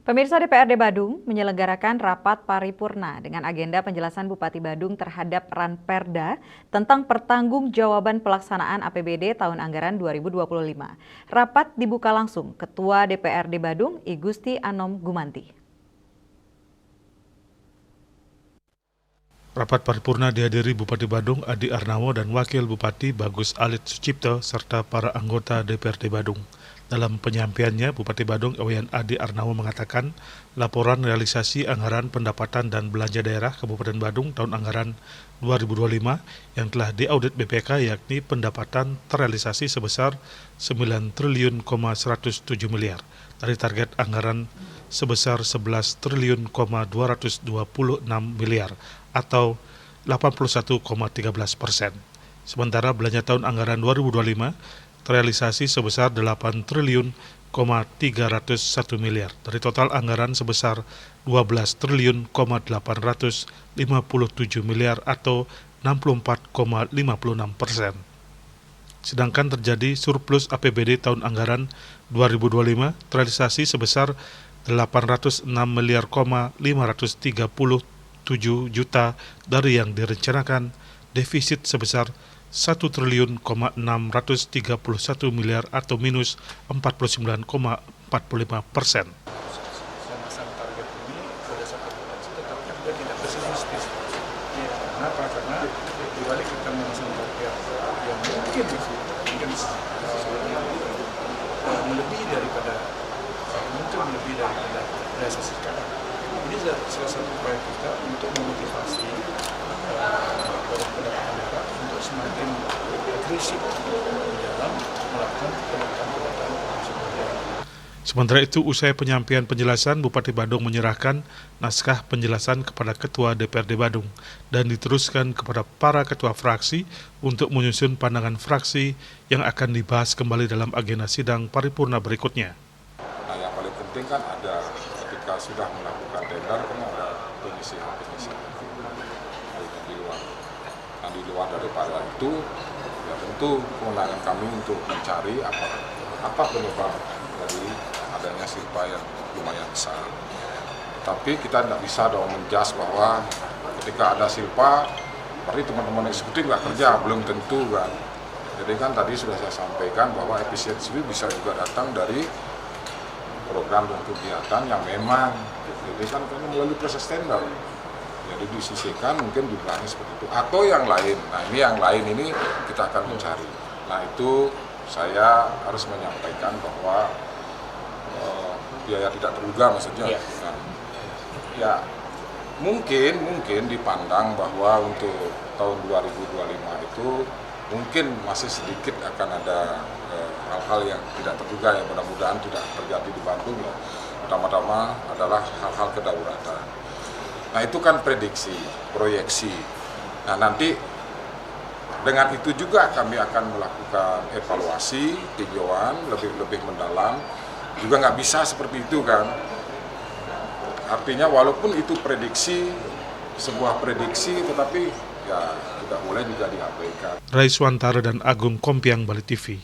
Pemirsa DPRD Badung menyelenggarakan rapat paripurna dengan agenda penjelasan Bupati Badung terhadap Ranperda tentang pertanggungjawaban pelaksanaan APBD tahun anggaran 2025. Rapat dibuka langsung Ketua DPRD Badung, I Gusti Anom Gumanti. Rapat paripurna dihadiri Bupati Badung Adi Arnawo dan Wakil Bupati Bagus Alit Sucipto serta para anggota DPRD Badung. Dalam penyampaiannya, Bupati Badung Ewayan Adi Arnawo mengatakan laporan realisasi anggaran pendapatan dan belanja daerah Kabupaten Badung tahun anggaran 2025 yang telah diaudit BPK yakni pendapatan terrealisasi sebesar 9 triliun, 107 miliar dari target anggaran sebesar 11 triliun, 226 miliar atau 81,13%. Sementara belanja tahun anggaran 2025 terrealisasi sebesar 8 triliun, 301 miliar dari total anggaran sebesar 12 triliun, 857 miliar atau 64,56%. Sedangkan terjadi surplus APBD tahun anggaran 2025 terrealisasi sebesar 806 miliar, 537 juta dari yang direncanakan, defisit sebesar 1 triliun, 631 miliar atau minus 49,45%. Memasang target ini berdasarkan potensi, tetapi kan dia tidak pesimistis. Kenapa? Karena dibalik kita memasang target yang mungkin melebihi daripada realisasi sekarang. Ini salah satu upaya kita untuk memotivasi pendapatan daerah untuk semakin agresif di dalam melakukan pendapatan sumber. Sementara itu, usai penyampaian penjelasan, Bupati Badung menyerahkan naskah penjelasan kepada Ketua DPRD Badung dan diteruskan kepada para ketua fraksi untuk menyusun pandangan fraksi yang akan dibahas kembali dalam agenda sidang paripurna berikutnya. Nah, yang paling penting kan ada ketika sudah melakukan tender kan ada penyisihan di luar. Nah, di luar daripada itu, ya tentu kewenangan kami untuk mencari apa penyebab dari adanya silpa yang lumayan besar. Tapi kita tidak bisa dong menjas bahwa ketika ada silpa, berarti teman-teman eksekutif nggak kerja, belum tentu kan. Jadi kan tadi sudah saya sampaikan bahwa efisiensi bisa juga datang dari program dan kegiatan yang memang jadi kan melalui proses tender. Jadi disisihkan mungkin jumlahnya seperti itu. Atau yang lain, nah ini yang lain ini kita akan mencari. Nah itu saya harus menyampaikan bahwa biaya tidak terduga maksudnya. Ya. Nah, ya mungkin dipandang bahwa untuk tahun 2025 itu mungkin masih sedikit akan ada hal-hal yang tidak terduga yang mudah-mudahan tidak terjadi di Bandung ya. Pertama-tama adalah hal-hal kedaruratan. Nah itu kan prediksi, proyeksi. Nah nanti dengan itu juga kami akan melakukan evaluasi, tinjauan lebih mendalam. Juga nggak bisa seperti itu kan. Artinya walaupun itu prediksi, sebuah prediksi, tetapi ya tidak boleh juga diabaikan. Raiswantara dan Agung Kompiang, Bali TV.